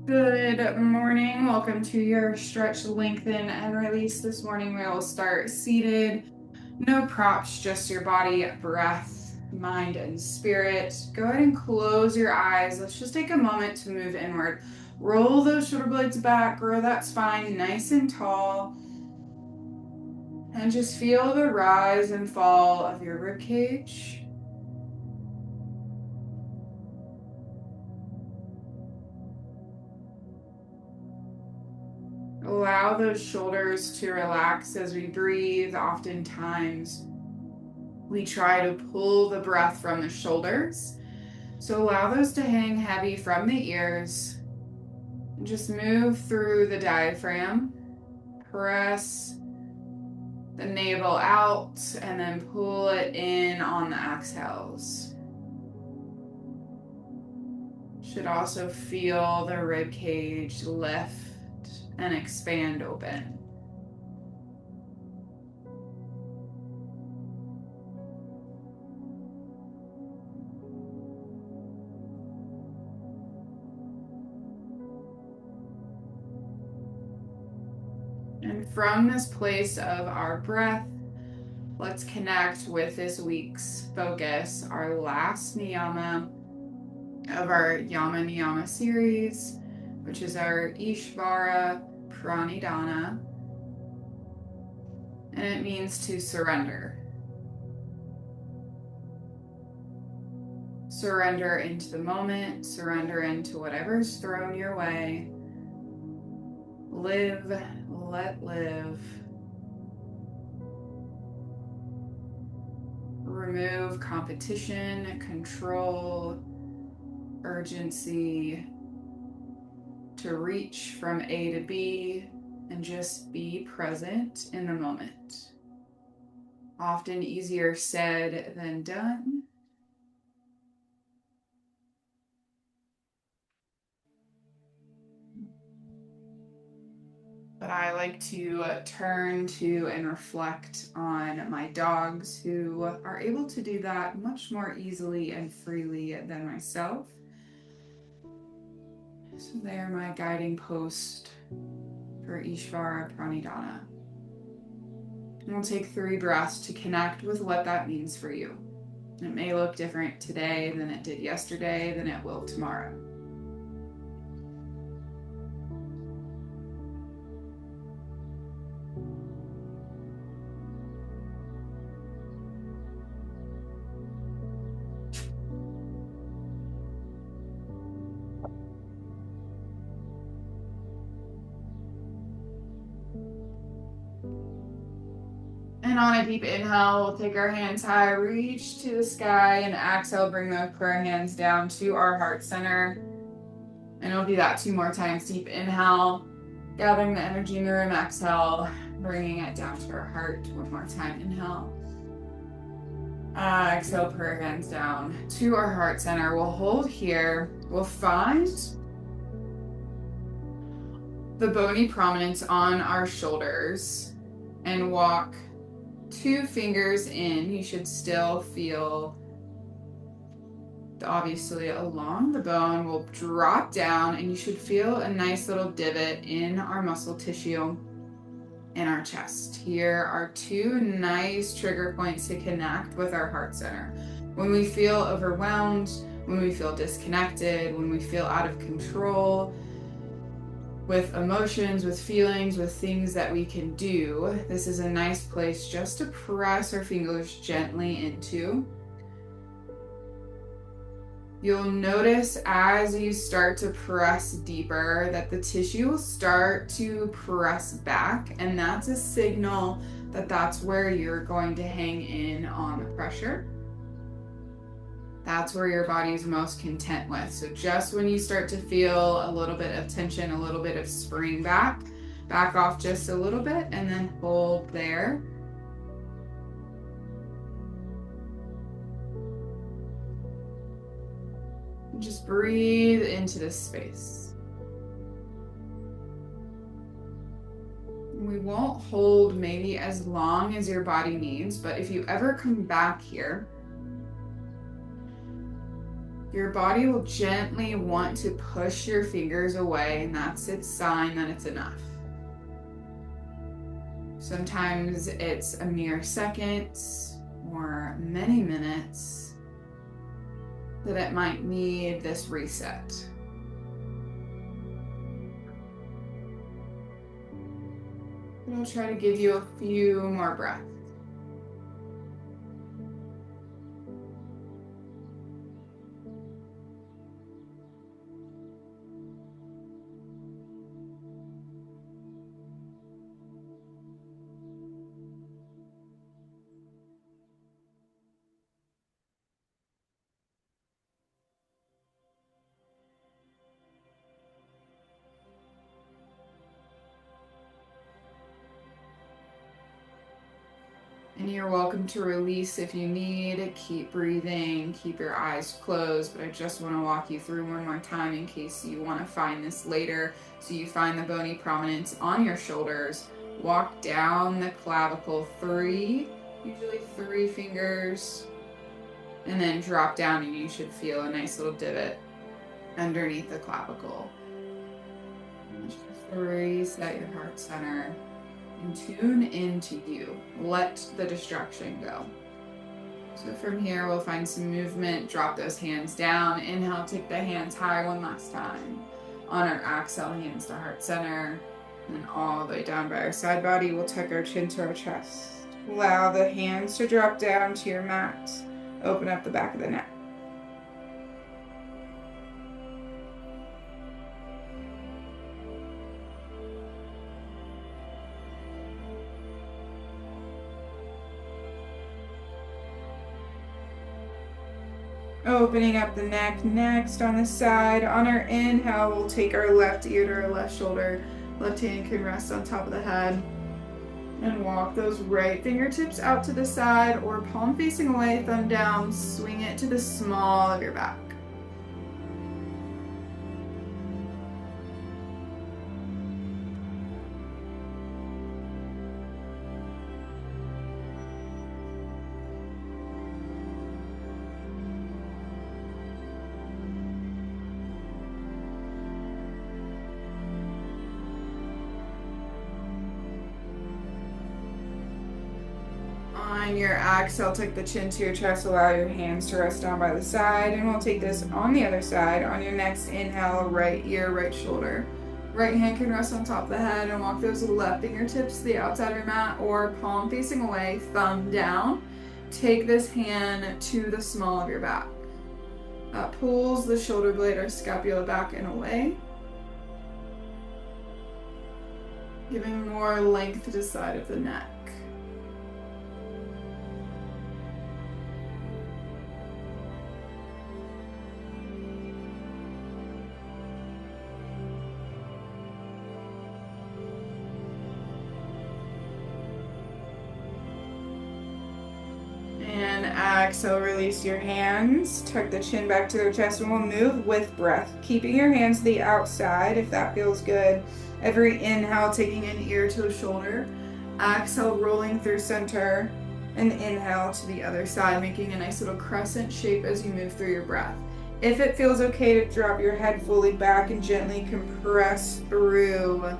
Good morning. Welcome to your stretch, lengthen, and release. This morning we will start seated. No props, just your body, breath, mind, and spirit. Go ahead and close your eyes. Let's just take a moment to move inward. Roll those shoulder blades back, grow that spine nice and tall, and just feel the rise and fall of your rib cage. Allow those shoulders to relax as we breathe. Oftentimes, we try to pull the breath from the shoulders. So allow those to hang heavy from the ears. Just move through the diaphragm. Press the navel out and then pull it in on the exhales. Should also feel the rib cage lift and expand open. And from this place of our breath, let's connect with this week's focus, our last niyama of our Yama Niyama series, which is our Ishvara Pranidhana, and it means to surrender. Surrender into the moment, surrender into whatever's thrown your way. Live, let live. Remove competition, control, urgency, to reach from A to B and just be present in the moment. Often easier said than done. But I like to turn to and reflect on my dogs who are able to do that much more easily and freely than myself. So they are my guiding post for Ishvara Pranidhana. And we'll take 3 breaths to connect with what that means for you. It may look different today than it did yesterday, than it will tomorrow. And on a deep inhale, we'll take our hands high, reach to the sky, and exhale, bring those prayer hands down to our heart center. And we'll do that 2 more times. Deep inhale, gathering the energy in the room, exhale, bringing it down to our heart. 1 more time, inhale. Exhale, prayer hands down to our heart center. We'll hold here. We'll find the bony prominence on our shoulders and walk 2 fingers in. You should still feel, obviously, along the bone. We'll drop down and you should feel a nice little divot in our muscle tissue in our chest. Here are 2 nice trigger points to connect with our heart center. When we feel overwhelmed, when we feel disconnected, when we feel out of control with emotions, with feelings, with things that we can do, this is a nice place just to press our fingers gently into. You'll notice as you start to press deeper that the tissue will start to press back, and that's a signal that that's where you're going to hang in on the pressure. That's where your body's most content with. So just when you start to feel a little bit of tension, a little bit of spring back off just a little bit and then hold there. Just breathe into this space. We won't hold maybe as long as your body needs, but if you ever come back here, Your body will gently want to push your fingers away, and that's its sign that it's enough. Sometimes it's a mere seconds or many minutes that it might need this reset. I'll try to give you a few more breaths. And you're welcome to release if you need. Keep breathing, keep your eyes closed, but I just want to walk you through one more time in case you want to find this later. So you find the bony prominence on your shoulders, walk down the clavicle usually three fingers, and then drop down, and you should feel a nice little divot underneath the clavicle. Just reset your heart center and tune into you. Let the distraction go. So from here, we'll find some movement. Drop those hands down. Inhale, take the hands high one last time. On our exhale, hands to heart center. And then all the way down by our side body, we'll tuck our chin to our chest. Allow the hands to drop down to your mat. Open up the back of the neck. Opening up the neck. Next, on the side, on our inhale, we'll take our left ear to our left shoulder. Left hand can rest on top of the head. And walk those right fingertips out to the side or palm facing away, thumb down. Swing it to the small of your back. On your exhale, tuck the chin to your chest, allow your hands to rest down by the side, and we'll take this on the other side. On your next inhale, right ear, right shoulder. Right hand can rest on top of the head, and walk those left fingertips to the outside of your mat or palm facing away, thumb down. Take this hand to the small of your back. That pulls the shoulder blade or scapula back and away, giving more length to the side of the neck. Exhale, release your hands, tuck the chin back to the chest, and we'll move with breath, keeping your hands to the outside if that feels good. Every inhale, taking an ear to the shoulder. Exhale, rolling through center, and inhale to the other side, making a nice little crescent shape as you move through your breath. If it feels okay to drop your head fully back and gently compress through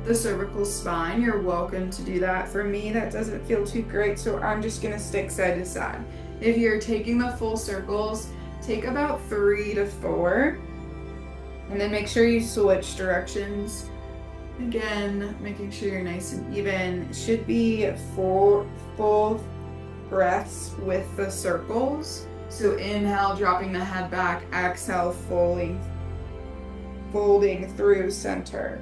the cervical spine, you're welcome to do that. For me, that doesn't feel too great, so I'm just gonna stick side to side. If you're taking the full circles, take about 3 to 4, and then make sure you switch directions. Again, making sure you're nice and even. It should be full breaths with the circles. So inhale, dropping the head back. Exhale, folding through center.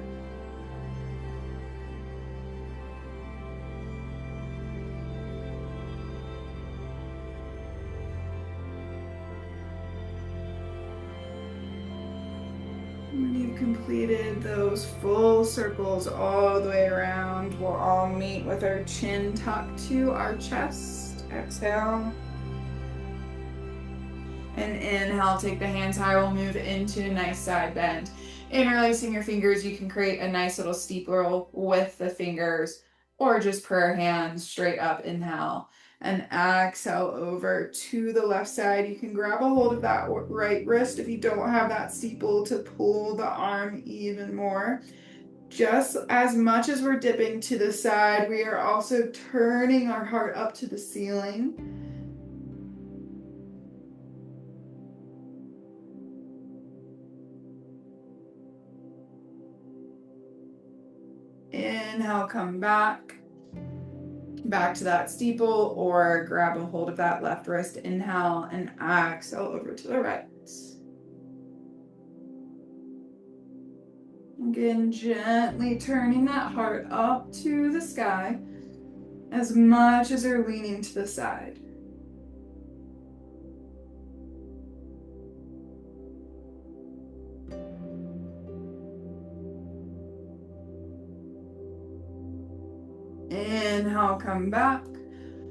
When you've completed those full circles all the way around, we'll all meet with our chin tucked to our chest. Exhale. And inhale, take the hands high. We'll move into a nice side bend. Interlacing your fingers, you can create a nice little steep roll with the fingers, or just prayer hands straight up. Inhale. and exhale over to the left side. You can grab a hold of that right wrist if you don't have that steeple to pull the arm even more. Just as much as we're dipping to the side, we are also turning our heart up to the ceiling. Inhale, come back to that steeple, or grab a hold of that left wrist. Inhale and exhale over to the right. Again, gently turning that heart up to the sky as much as you're leaning to the side. Inhale, come back.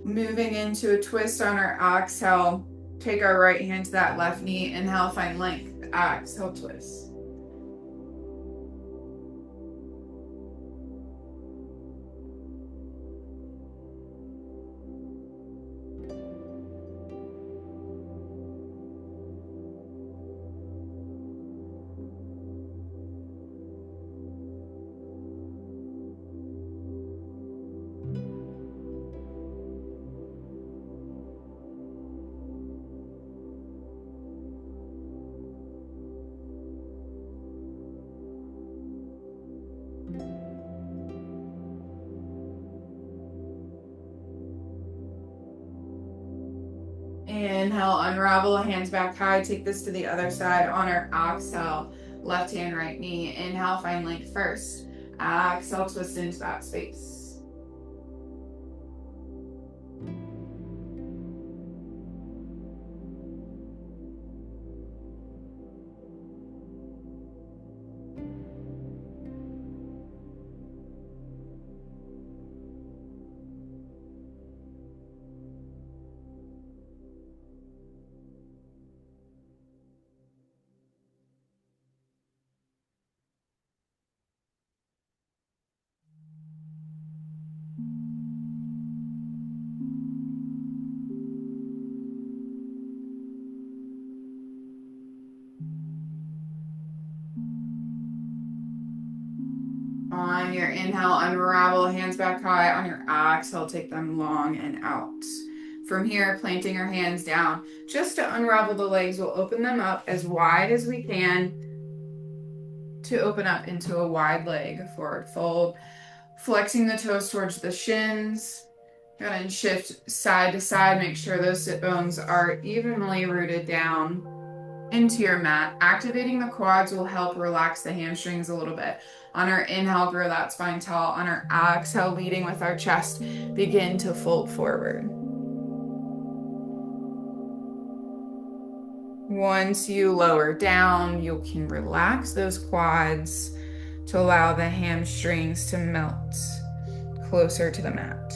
Moving into a twist on our exhale. Take our right hand to that left knee. Inhale, find length. Exhale, twist. Inhale, unravel, hands back high. Take this to the other side on our exhale. Left hand, right knee. Inhale, find length first. Exhale, twist into that space. On your inhale, unravel, hands back high. On your exhale, take them long and out. From here, planting your hands down. Just to unravel the legs, we'll open them up as wide as we can to open up into a wide leg. Forward fold. Flexing the toes towards the shins. Go ahead and shift side to side. Make sure those sit bones are evenly rooted down into your mat. Activating the quads will help relax the hamstrings a little bit. On our inhale, grow that spine tall. On our exhale, leading with our chest, begin to fold forward. Once you lower down, you can relax those quads to allow the hamstrings to melt closer to the mat.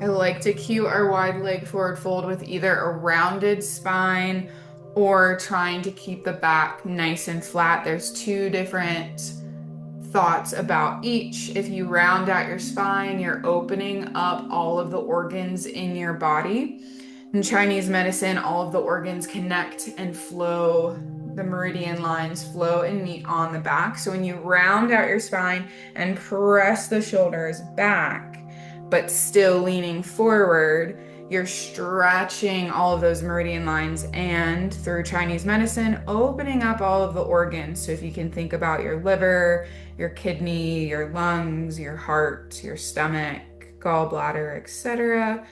I like to cue our wide leg forward fold with either a rounded spine or trying to keep the back nice and flat. There's two different thoughts about each. If you round out your spine, you're opening up all of the organs in your body. In Chinese medicine, all of the organs connect and flow. The meridian lines flow and meet on the back. So when you round out your spine and press the shoulders back, but still leaning forward, you're stretching all of those meridian lines and through Chinese medicine, opening up all of the organs. So if you can think about your liver, your kidney, your lungs, your heart, your stomach, gallbladder, etc.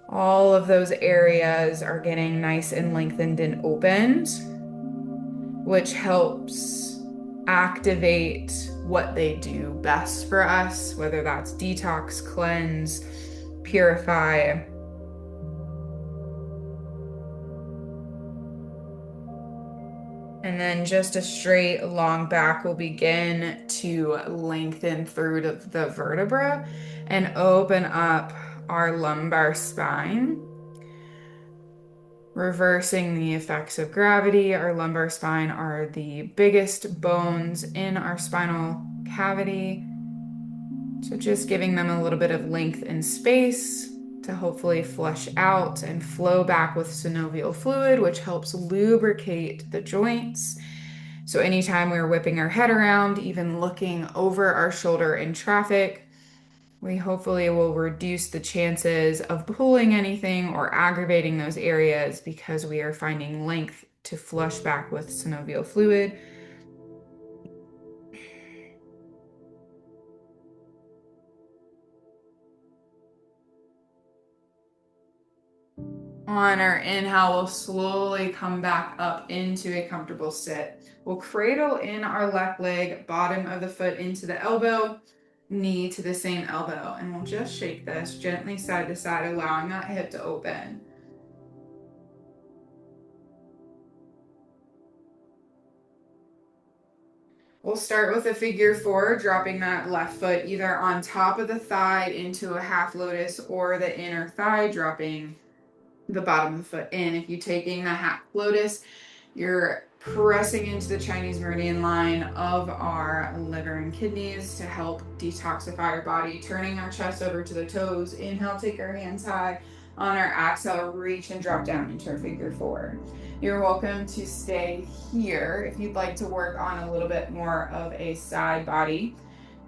All of those areas are getting nice and lengthened and opened, which helps activate what they do best for us, whether that's detox, cleanse, purify. And then just a straight long back will begin to lengthen through to the vertebra and open up our lumbar spine. reversing the effects of gravity. Our lumbar spine are the biggest bones in our spinal cavity. So just giving them a little bit of length and space to hopefully flush out and flow back with synovial fluid, which helps lubricate the joints. So anytime we're whipping our head around, even looking over our shoulder in traffic, we hopefully will reduce the chances of pulling anything or aggravating those areas because we are finding length to flush back with synovial fluid. On our inhale, we'll slowly come back up into a comfortable sit. We'll cradle in our left leg, bottom of the foot into the elbow, knee to the same elbow. And we'll just shake this gently side to side, allowing that hip to open. We'll start with a figure four, dropping that left foot either on top of the thigh into a half lotus or the inner thigh, dropping the bottom of the foot in. If you're taking the half lotus, you're pressing into the Chinese meridian line of our liver and kidneys to help detoxify our body, turning our chest over to the toes. Inhale, take our hands high. On our exhale, reach and drop down into our figure four. You're welcome to stay here if you'd like to work on a little bit more of a side body.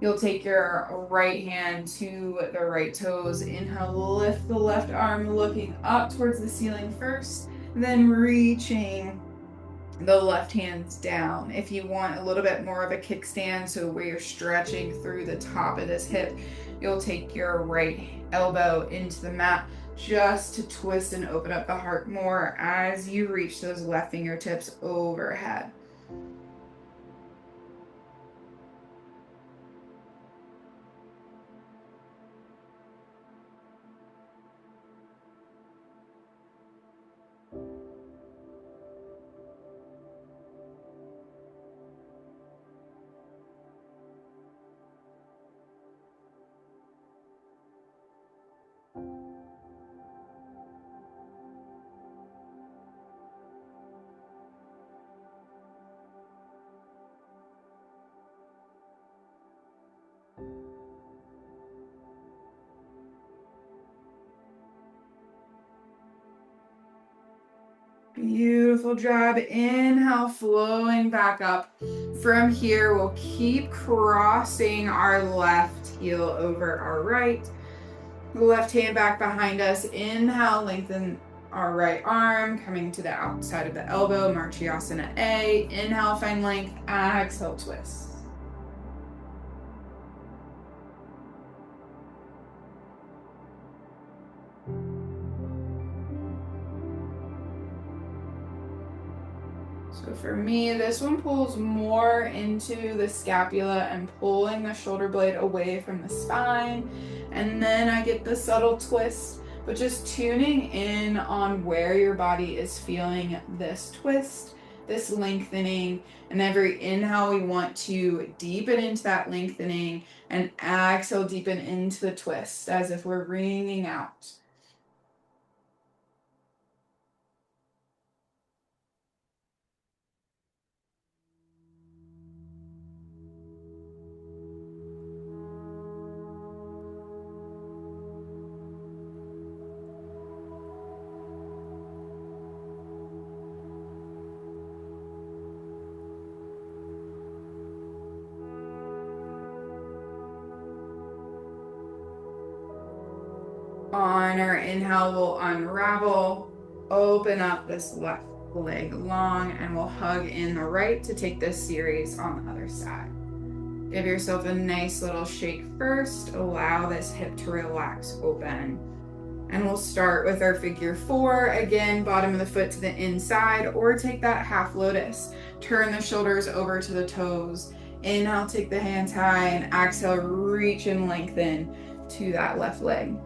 You'll take your right hand to the right toes. Inhale, lift the left arm, looking up towards the ceiling first, then reaching the left hands down. If you want a little bit more of a kickstand, so where you're stretching through the top of this hip, you'll take your right elbow into the mat just to twist and open up the heart more as you reach those left fingertips overhead. Beautiful job. Inhale, flowing back up. From here, we'll keep crossing our left heel over our right. Left hand back behind us. Inhale, lengthen our right arm, coming to the outside of the elbow, Marchiasana A. Inhale, find length. Exhale, twist. So for me, this one pulls more into the scapula and pulling the shoulder blade away from the spine. And then I get the subtle twist, but just tuning in on where your body is feeling this twist, this lengthening. And every inhale, we want to deepen into that lengthening, and exhale, deepen into the twist as if we're wringing out. On our inhale, we'll unravel, open up this left leg long, and we'll hug in the right to take this series on the other side. Give yourself a nice little shake first. Allow this hip to relax open. And we'll start with our figure four. Again, bottom of the foot to the inside, or take that half lotus. Turn the shoulders over to the toes. Inhale, take the hands high, and exhale, reach and lengthen to that left leg.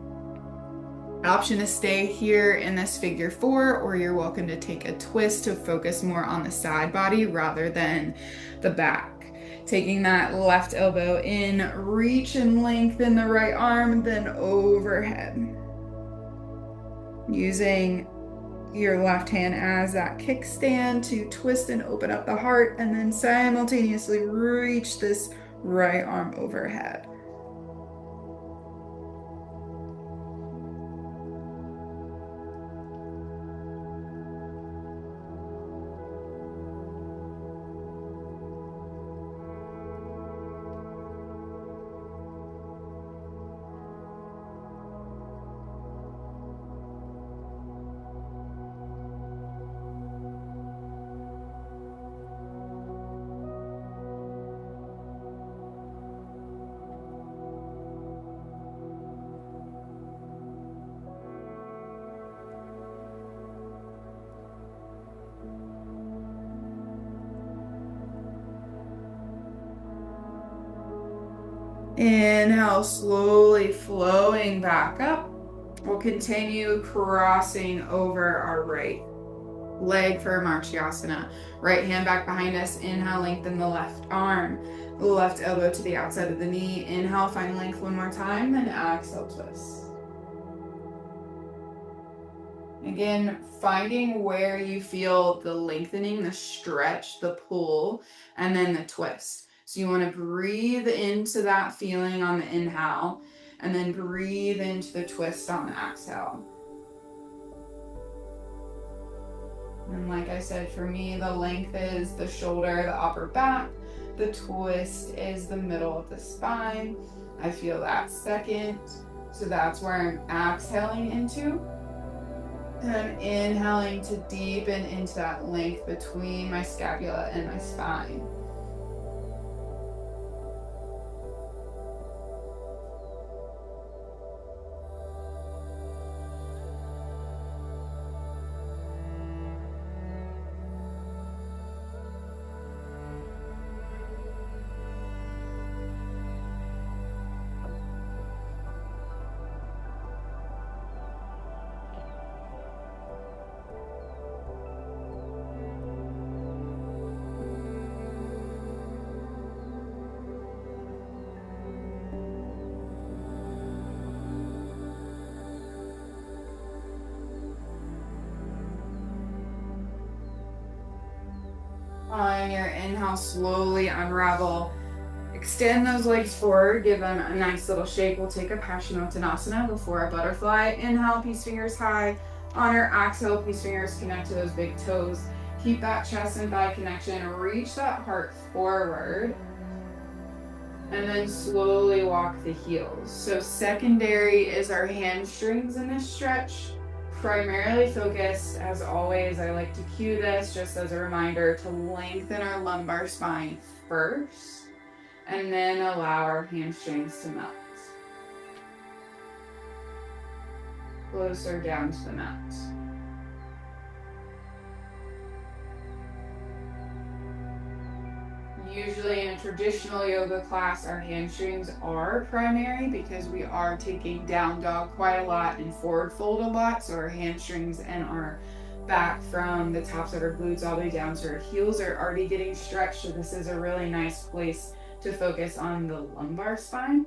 Option to stay here in this figure four, or you're welcome to take a twist to focus more on the side body rather than the back. Taking that left elbow in, reach and lengthen the right arm, then overhead. Using your left hand as that kickstand to twist and open up the heart, and then simultaneously reach this right arm overhead. Inhale, slowly flowing back up. We'll continue crossing over our right leg for Marchiasana. Right hand back behind us. Inhale, lengthen the left arm. The left elbow to the outside of the knee. Inhale, find length one more time, then exhale, twist. Again, finding where you feel the lengthening, the stretch, the pull, and then the twist. So you want to breathe into that feeling on the inhale, and then breathe into the twist on the exhale. And like I said, for me, the length is the shoulder, the upper back. The twist is the middle of the spine. I feel that second. So that's where I'm exhaling into. And I'm inhaling to deepen into that length between my scapula and my spine. On your inhale, slowly unravel. Extend those legs forward, give them a nice little shake. We'll take a Paschimottanasana before a butterfly. Inhale, peace fingers high. On your exhale, peace fingers connect to those big toes. Keep that chest and thigh connection. Reach that heart forward. And then slowly walk the heels. So secondary is our hamstrings in this stretch. Primarily focused, as always, I like to cue this just as a reminder to lengthen our lumbar spine first, and then allow our hamstrings to melt. Closer down to the mat. Usually in a traditional yoga class, our hamstrings are primary because we are taking down dog quite a lot and forward fold a lot. So our hamstrings and our back from the tops of our glutes all the way down to our heels are already getting stretched. So this is a really nice place to focus on the lumbar spine.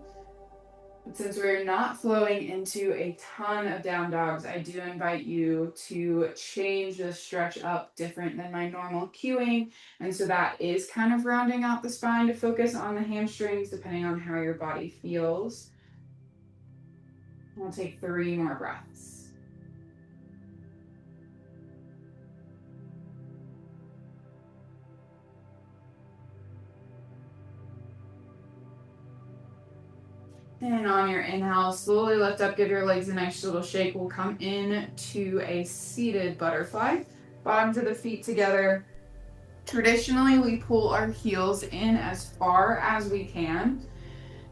But since we're not flowing into a ton of down dogs, I do invite you to change the stretch up different than my normal cueing. And so that is kind of rounding out the spine to focus on the hamstrings, depending on how your body feels. We'll take 3 more breaths. And on your inhale, slowly lift up, give your legs a nice little shake. We'll come in to a seated butterfly. Bottoms of the feet together. Traditionally, we pull our heels in as far as we can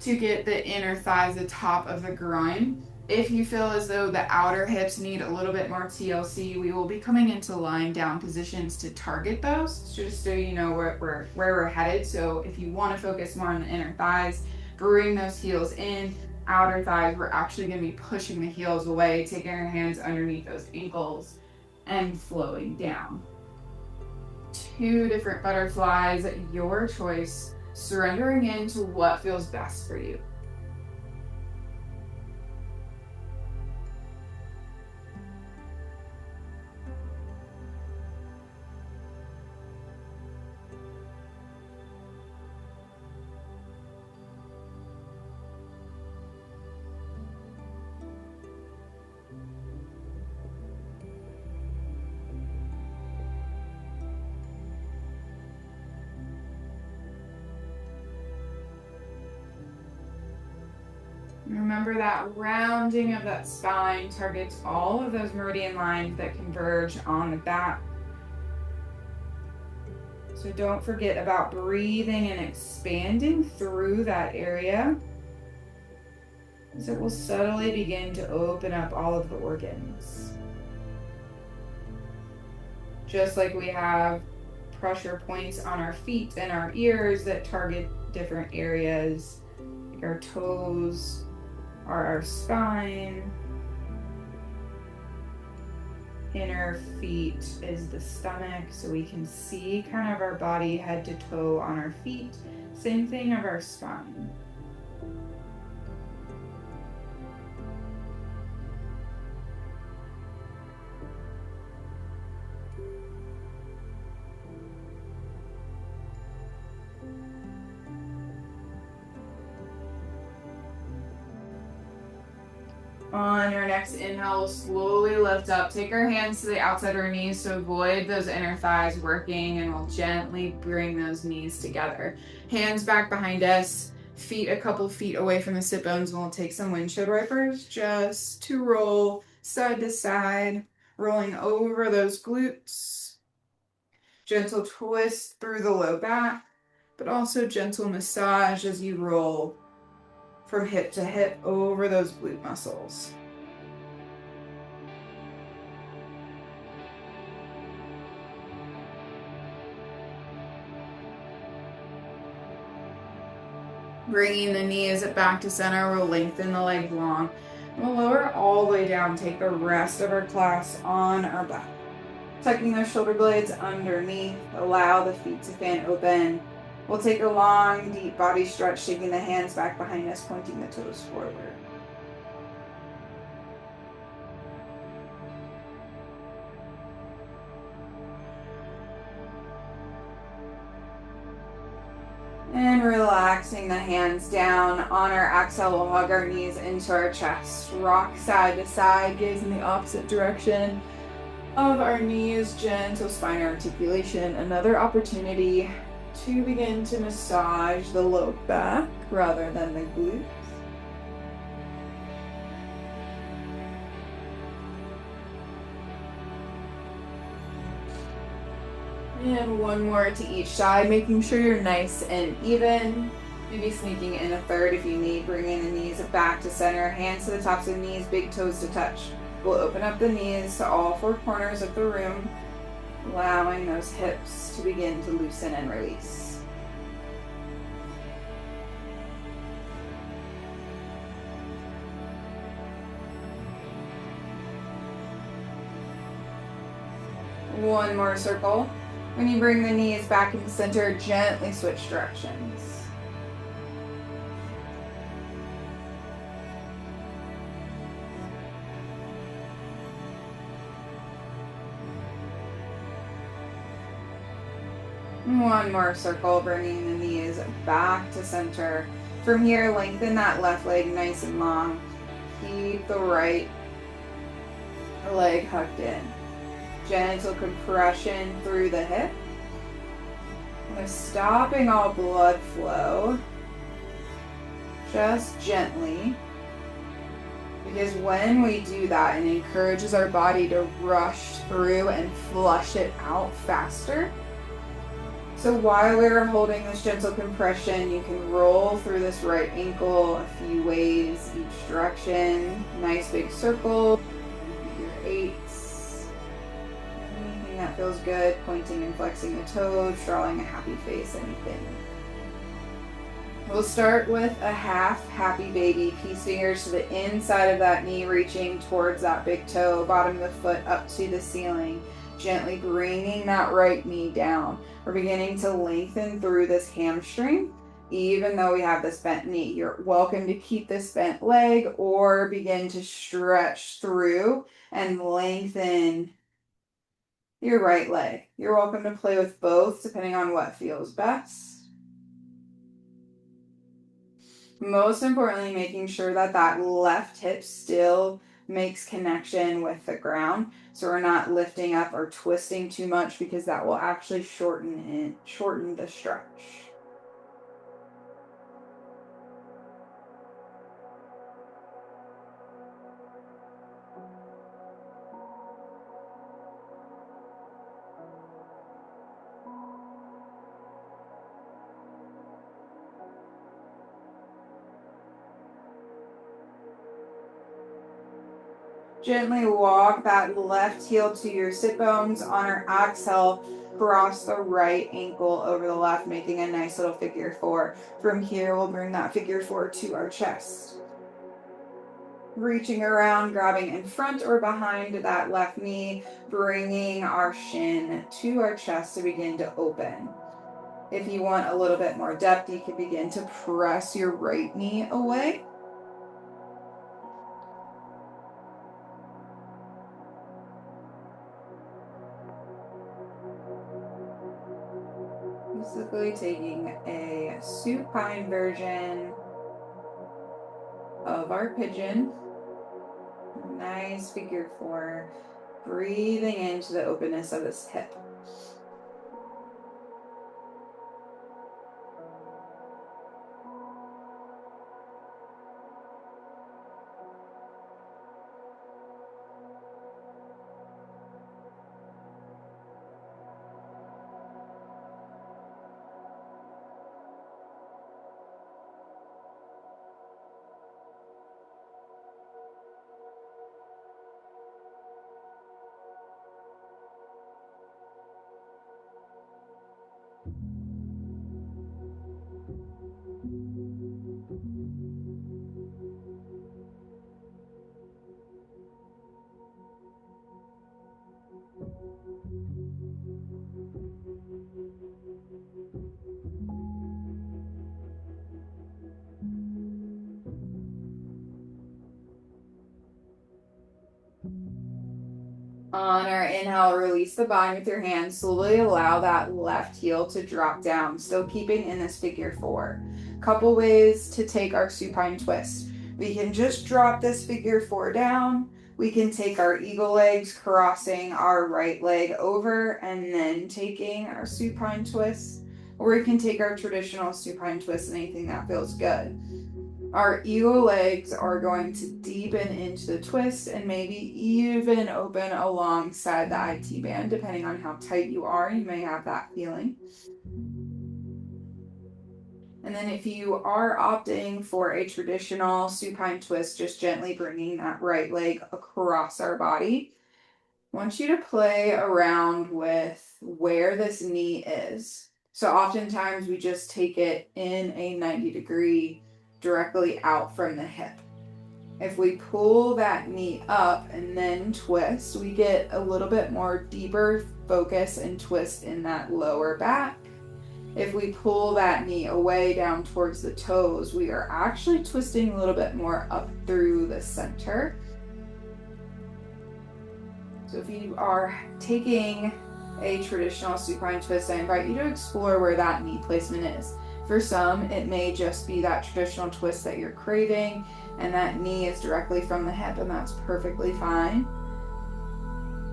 to get the inner thighs, the top of the groin. If you feel as though the outer hips need a little bit more TLC, we will be coming into lying down positions to target those, just so you know where we're headed. So if you want to focus more on the inner thighs, bring those heels in. Outer thighs, we're actually going to be pushing the heels away, taking our hands underneath those ankles and flowing down. 2 different butterflies, your choice, surrendering into what feels best for you. Remember that rounding of that spine targets all of those meridian lines that converge on the back. So don't forget about breathing and expanding through that area, as it will subtly begin to open up all of the organs. Just like we have pressure points on our feet and our ears that target different areas, like our toes or our spine. Inner feet is the stomach, so we can see kind of our body head to toe on our feet. Same thing of our spine. On your next inhale, we'll slowly lift up. Take our hands to the outside of our knees to avoid those inner thighs working, and we'll gently bring those knees together. Hands back behind us, feet a couple feet away from the sit bones, and we'll take some windshield wipers just to roll side to side, rolling over those glutes. Gentle twist through the low back, but also gentle massage as you roll from hip to hip over those glute muscles. Bringing the knees back to center, we'll lengthen the leg long. We'll lower all the way down, take the rest of our class on our back. Tucking those shoulder blades underneath, allow the feet to fan open. We'll take a long, deep body stretch, taking the hands back behind us, pointing the toes forward. And relaxing the hands down. On our exhale, we'll hug our knees into our chest. Rock side to side, gaze in the opposite direction of our knees. Gentle spine articulation. Another opportunity to begin to massage the low back rather than the glutes. And one more to each side, making sure you're nice and even. Maybe sneaking in a third if you need. Bringing the knees back to center, hands to the tops of the knees, big toes to touch. We'll open up the knees to all four corners of the room, allowing those hips to begin to loosen and release. One more circle. When you bring the knees back into center, gently switch directions. One more circle, bringing the knees back to center. From here, lengthen that left leg nice and long. Keep the right leg hugged in. Gentle compression through the hip. We're stopping all blood flow. Just gently. Because when we do that, it encourages our body to rush through and flush it out faster. So while we're holding this gentle compression, you can roll through this right ankle a few ways each direction. Nice big circle. Your eights. Anything that feels good. Pointing and flexing the toes, drawing a happy face, anything. We'll start with a half happy baby. Peace fingers to the inside of that knee, reaching towards that big toe, bottom of the foot up to the ceiling. Gently bringing that right knee down. We're beginning to lengthen through this hamstring, even though we have this bent knee. You're welcome to keep this bent leg or begin to stretch through and lengthen your right leg. You're welcome to play with both depending on what feels best. Most importantly, making sure that that left hip still makes connection with the ground. So we're not lifting up or twisting too much, because that will actually shorten the stretch. Gently walk that left heel to your sit bones. On our exhale, cross the right ankle over the left, making a nice little figure four. From here, we'll bring that figure four to our chest. Reaching around, grabbing in front or behind that left knee, bringing our shin to our chest to begin to open. If you want a little bit more depth, you can begin to press your right knee away. Basically taking a supine version of our pigeon. Nice figure four. Breathing into the openness of this hip. On our inhale, release the bind with your hands. Slowly allow that left heel to drop down, still keeping in this figure four. Couple ways to take our supine twist. We can just drop this figure four down. We can take our eagle legs, crossing our right leg over and then taking our supine twist. Or we can take our traditional supine twist, anything that feels good. Our eagle legs are going to deepen into the twist and maybe even open alongside the IT band, depending on how tight you are. You may have that feeling. And then if you are opting for a traditional supine twist, just gently bringing that right leg across our body. I want you to play around with where this knee is. So oftentimes we just take it in a 90-degree directly out from the hip. If we pull that knee up and then twist, we get a little bit more deeper focus and twist in that lower back. If we pull that knee away down towards the toes, we are actually twisting a little bit more up through the center. So if you are taking a traditional supine twist, I invite you to explore where that knee placement is. For some, it may just be that traditional twist that you're craving, and that knee is directly from the hip, and that's perfectly fine.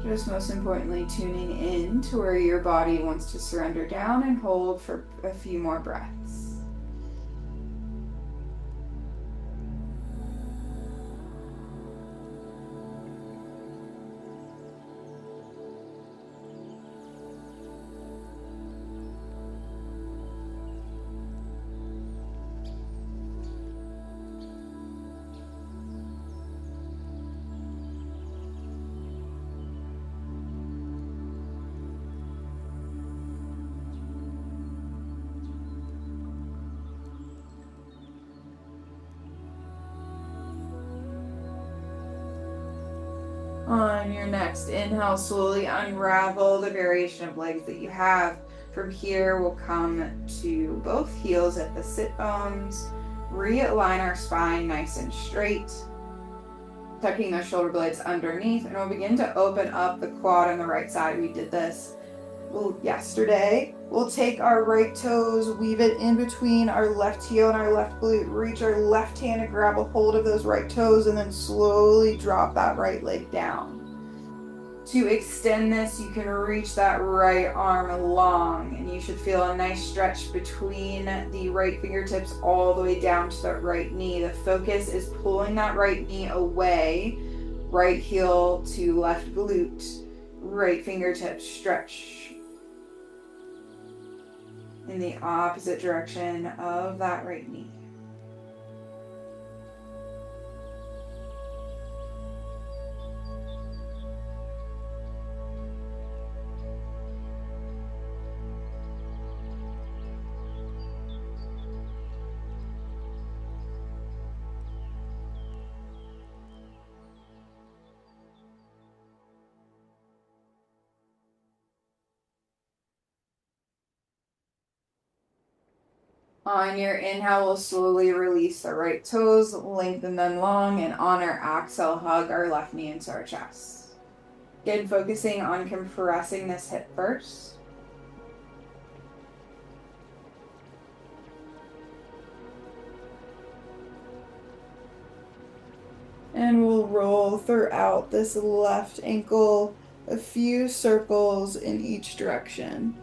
Just most importantly, tuning in to where your body wants to surrender down and hold for a few more breaths. On your next inhale, slowly unravel the variation of legs that you have. From here, we'll come to both heels at the sit bones. Realign our spine nice and straight. Tucking those shoulder blades underneath, and we'll begin to open up the quad on the right side. We did this yesterday. We'll take our right toes, weave it in between our left heel and our left glute, reach our left hand and grab a hold of those right toes, and then slowly drop that right leg down. To extend this, you can reach that right arm long, and you should feel a nice stretch between the right fingertips all the way down to the right knee. The focus is pulling that right knee away, right heel to left glute, right fingertips stretch in the opposite direction of that right knee. On your inhale, we'll slowly release the right toes, lengthen them long, and on our exhale, hug our left knee into our chest. Again, focusing on compressing this hip first. And we'll roll throughout this left ankle a few circles in each direction.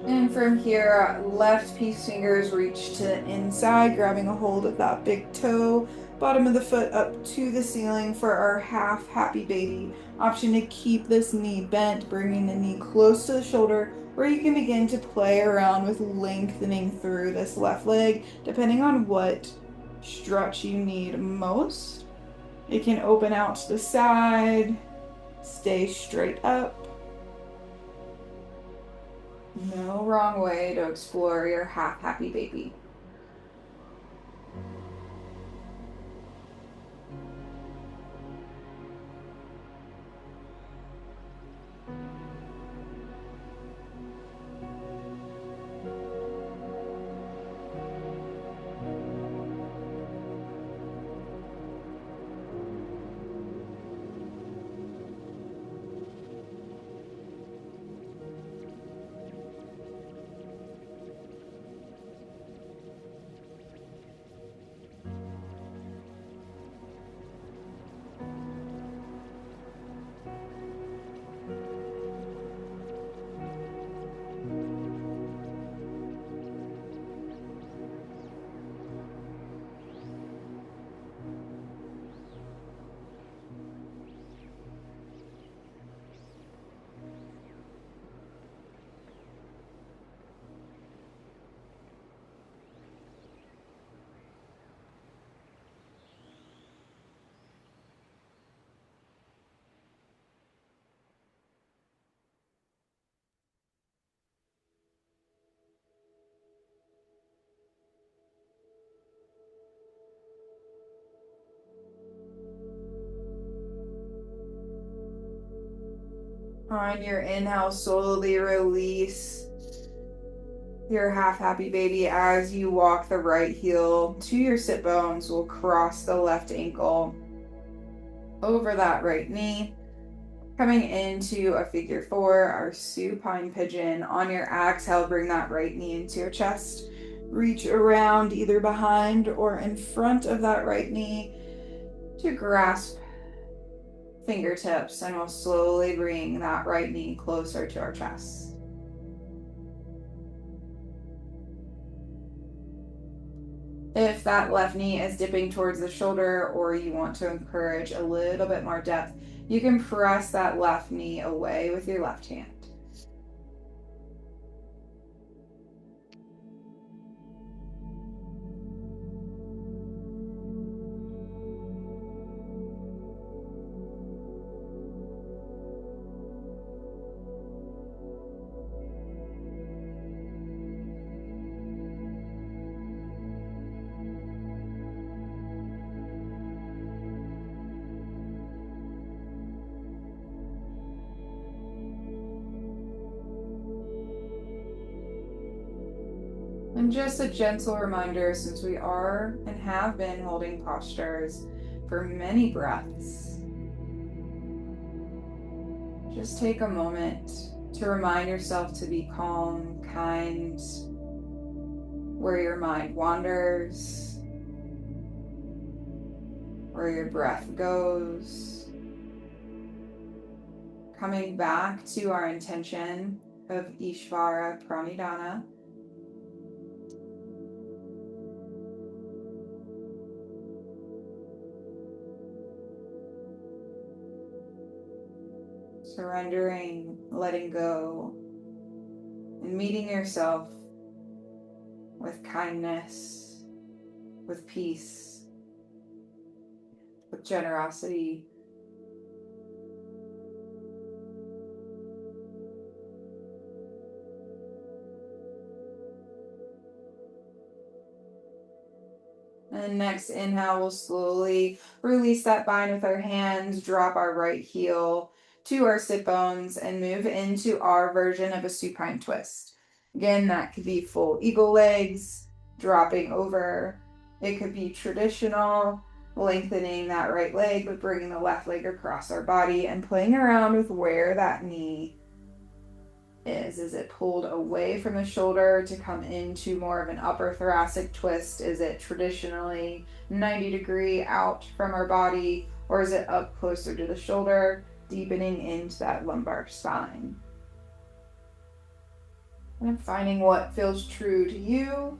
And from here, left peace fingers reach to the inside, grabbing a hold of that big toe, bottom of the foot up to the ceiling for our half happy baby. Option to keep this knee bent, bringing the knee close to the shoulder, where you can begin to play around with lengthening through this left leg, depending on what stretch you need most. It can open out to the side, stay straight up. No wrong way to explore your half happy baby. On your inhale, slowly release your half happy baby as you walk the right heel to your sit bones. We'll cross the left ankle over that right knee. Coming into a figure four, our supine pigeon. On your exhale, bring that right knee into your chest. Reach around either behind or in front of that right knee to grasp fingertips, and we'll slowly bring that right knee closer to our chest. If that left knee is dipping towards the shoulder or you want to encourage a little bit more depth, you can press that left knee away with your left hand. And just a gentle reminder, since we are and have been holding postures for many breaths, just take a moment to remind yourself to be calm, kind, where your mind wanders, where your breath goes. Coming back to our intention of Ishvara Pranidhana. Surrendering, letting go, and meeting yourself with kindness, with peace, with generosity. And next inhale, we'll slowly release that bind with our hands, drop our right heel to our sit bones, and move into our version of a supine twist. Again, that could be full eagle legs, dropping over. It could be traditional, lengthening that right leg, but bringing the left leg across our body and playing around with where that knee is. Is it pulled away from the shoulder to come into more of an upper thoracic twist? Is it traditionally 90-degree out from our body? Or is it up closer to the shoulder, deepening into that lumbar spine? And finding what feels true to you.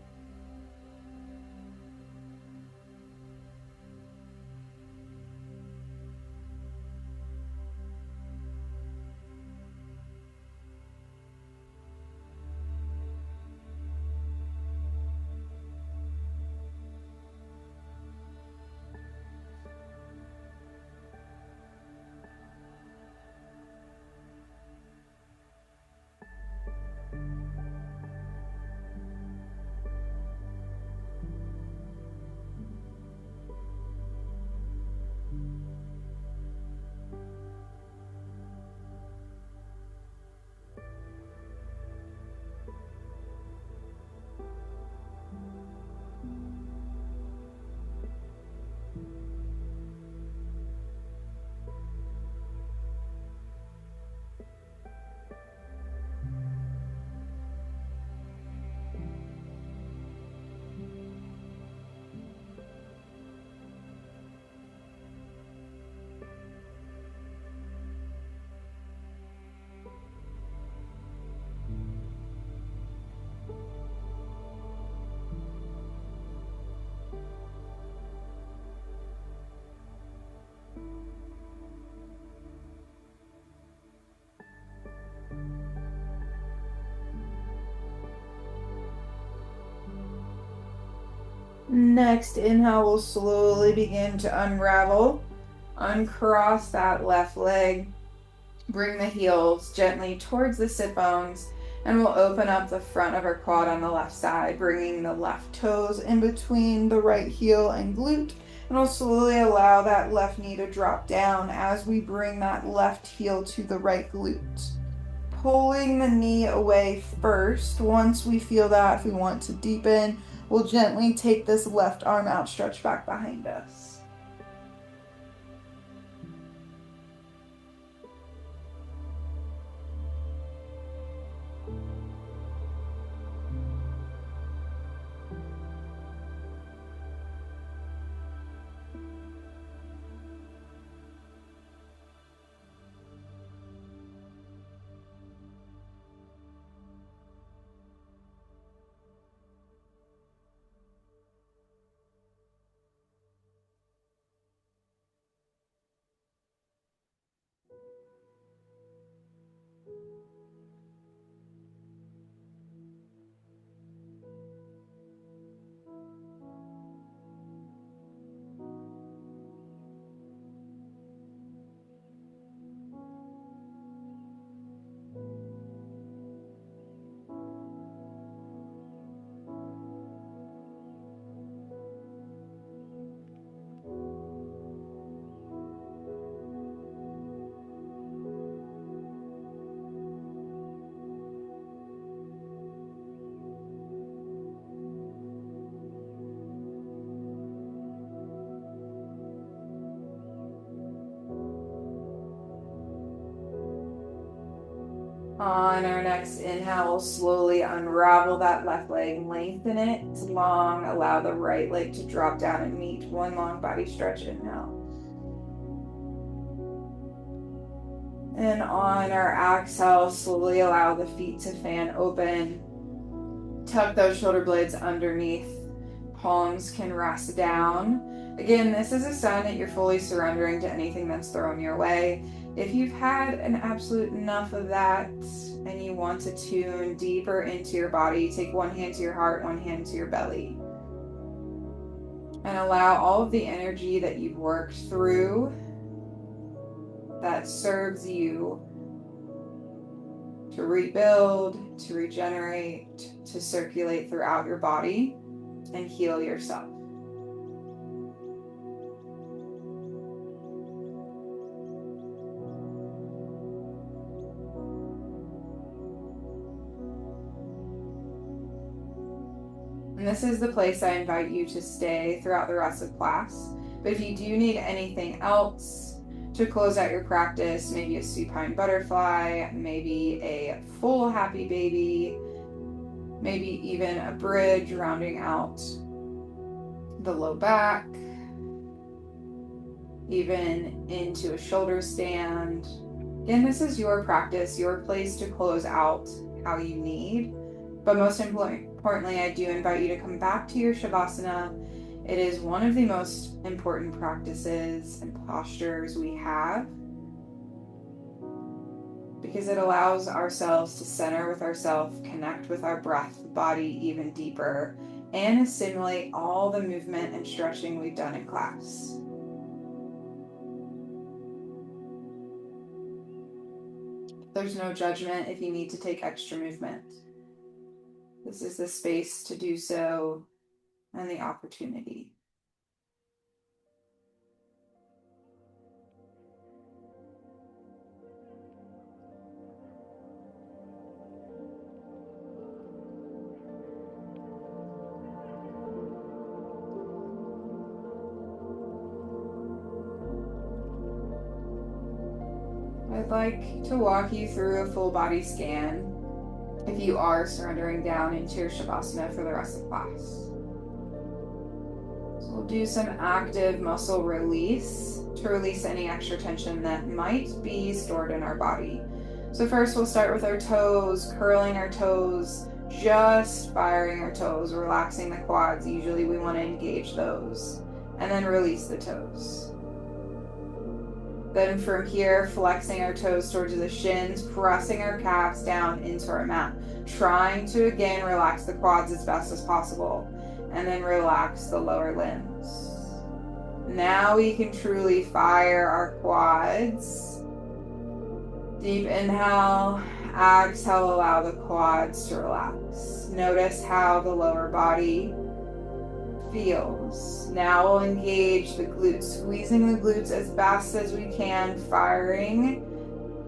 Next inhale, we'll slowly begin to unravel, uncross that left leg, bring the heels gently towards the sit bones, and we'll open up the front of our quad on the left side, bringing the left toes in between the right heel and glute, and we'll slowly allow that left knee to drop down as we bring that left heel to the right glute. Pulling the knee away first. Once we feel that, if we want to deepen, we'll gently take this left arm outstretched back behind us. On our next inhale, we'll slowly unravel that left leg, lengthen it long, allow the right leg to drop down and meet. One long body stretch, inhale. And on our exhale, slowly allow the feet to fan open. Tuck those shoulder blades underneath. Palms can rest down. Again, this is a sign that you're fully surrendering to anything that's thrown your way. If you've had an absolute enough of that and you want to tune deeper into your body, take one hand to your heart, one hand to your belly. And allow all of the energy that you've worked through that serves you to rebuild, to regenerate, to circulate throughout your body and heal yourself. And this is the place I invite you to stay throughout the rest of class. But if you do need anything else to close out your practice, maybe a supine butterfly, maybe a full happy baby, maybe even a bridge rounding out the low back, even into a shoulder stand. Again, this is your practice, your place to close out how you need. But most importantly, I do invite you to come back to your Shavasana. It is one of the most important practices and postures we have because it allows ourselves to center with ourselves, connect with our breath, body even deeper, and assimilate all the movement and stretching we've done in class. There's no judgment if you need to take extra movement. This is the space to do so and the opportunity. I'd like to walk you through a full body scan if you are surrendering down into your Shavasana for the rest of class. So we'll do some active muscle release to release any extra tension that might be stored in our body. So first we'll start with our toes, curling our toes, just firing our toes, relaxing the quads. Usually we want to engage those, and then release the toes. Then from here, flexing our toes towards the shins, pressing our calves down into our mat, trying to again relax the quads as best as possible, and then relax the lower limbs. Now we can truly fire our quads. Deep inhale, exhale, allow the quads to relax. Notice how the lower body feels. Now we'll engage the glutes, squeezing the glutes as fast as we can, firing,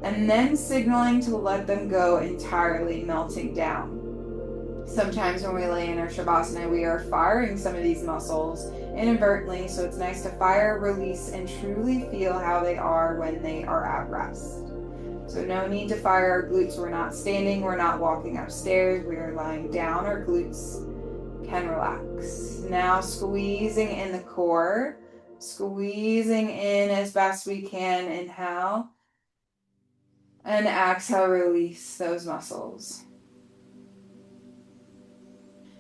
and then signaling to let them go entirely, melting down. Sometimes when we lay in our Shavasana, we are firing some of these muscles inadvertently, so it's nice to fire, release, and truly feel how they are when they are at rest. So no need to fire our glutes. We're not standing, we're not walking upstairs, we are lying down. Our glutes can relax. Now squeezing in the core, squeezing in as best we can. Inhale, and exhale, release those muscles.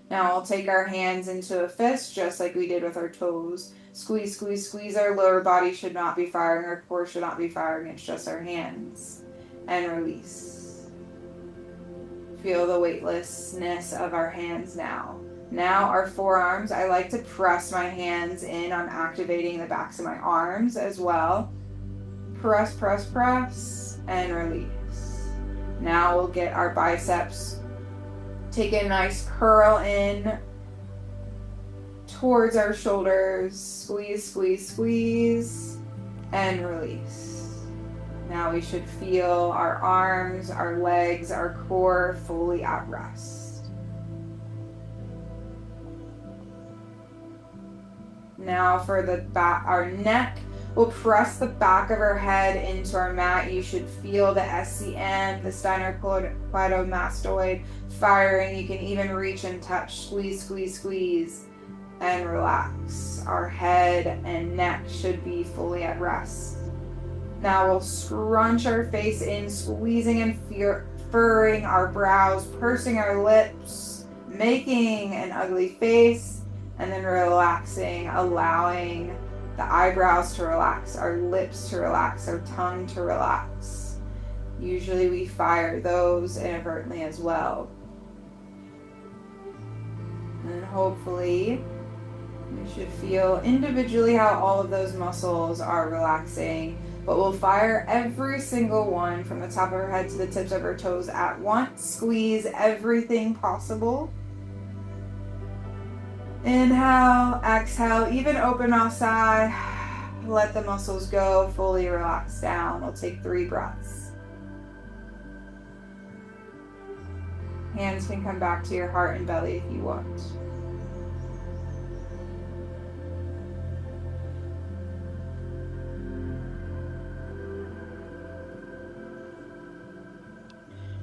Now we'll take our hands into a fist just like we did with our toes. Squeeze, squeeze, squeeze. Our lower body should not be firing, our core should not be firing, it's just our hands. And release. Feel the weightlessness of our hands now. Now our forearms, I like to press my hands in. I'm activating the backs of my arms as well. Press, press, press, and release. Now we'll get our biceps. Take a nice curl in towards our shoulders. Squeeze, squeeze, squeeze, and release. Now we should feel our arms, our legs, our core fully at rest. Now for the back, our neck, we'll press the back of our head into our mat. You should feel the SCM, the sternocleidomastoid firing. You can even reach and touch, squeeze, squeeze, squeeze, and relax. Our head and neck should be fully at rest. Now we'll scrunch our face in, squeezing and furrowing our brows, pursing our lips, making an ugly face, and then relaxing, allowing the eyebrows to relax, our lips to relax, our tongue to relax. Usually we fire those inadvertently as well. And hopefully You should feel individually how all of those muscles are relaxing, but we'll fire every single one from the top of our head to the tips of our toes at once. Squeeze everything possible. Inhale, exhale, even open mouth sigh. Let the muscles go, fully relax down. We'll take 3 breaths. Hands can come back to your heart and belly if you want.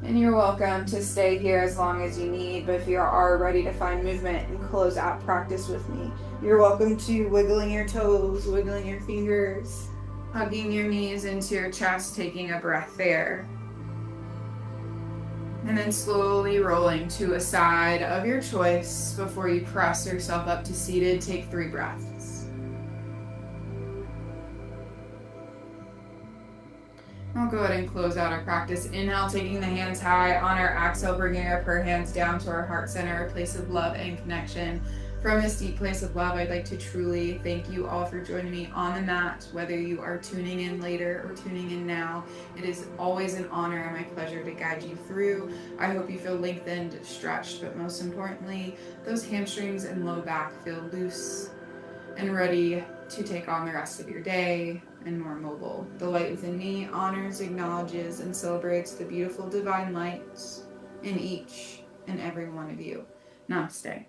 And you're welcome to stay here as long as you need, but if you are ready to find movement and close out practice with me, you're welcome to wiggling your toes, wiggling your fingers, hugging your knees into your chest, taking a breath there. And then slowly rolling to a side of your choice before you press yourself up to seated. Take 3 breaths. I'll go ahead and close out our practice. Inhale, taking the hands high. On our exhale, bringing our prayer hands down to our heart center, a place of love and connection. From this deep place of love, I'd like to truly thank you all for joining me on the mat, whether you are tuning in later or tuning in now. It is always an honor and my pleasure to guide you through. I hope you feel lengthened, stretched, but most importantly, those hamstrings and low back feel loose and ready to take on the rest of your day and more mobile. The light within me honors, acknowledges, and celebrates the beautiful divine light in each and every one of you. Namaste.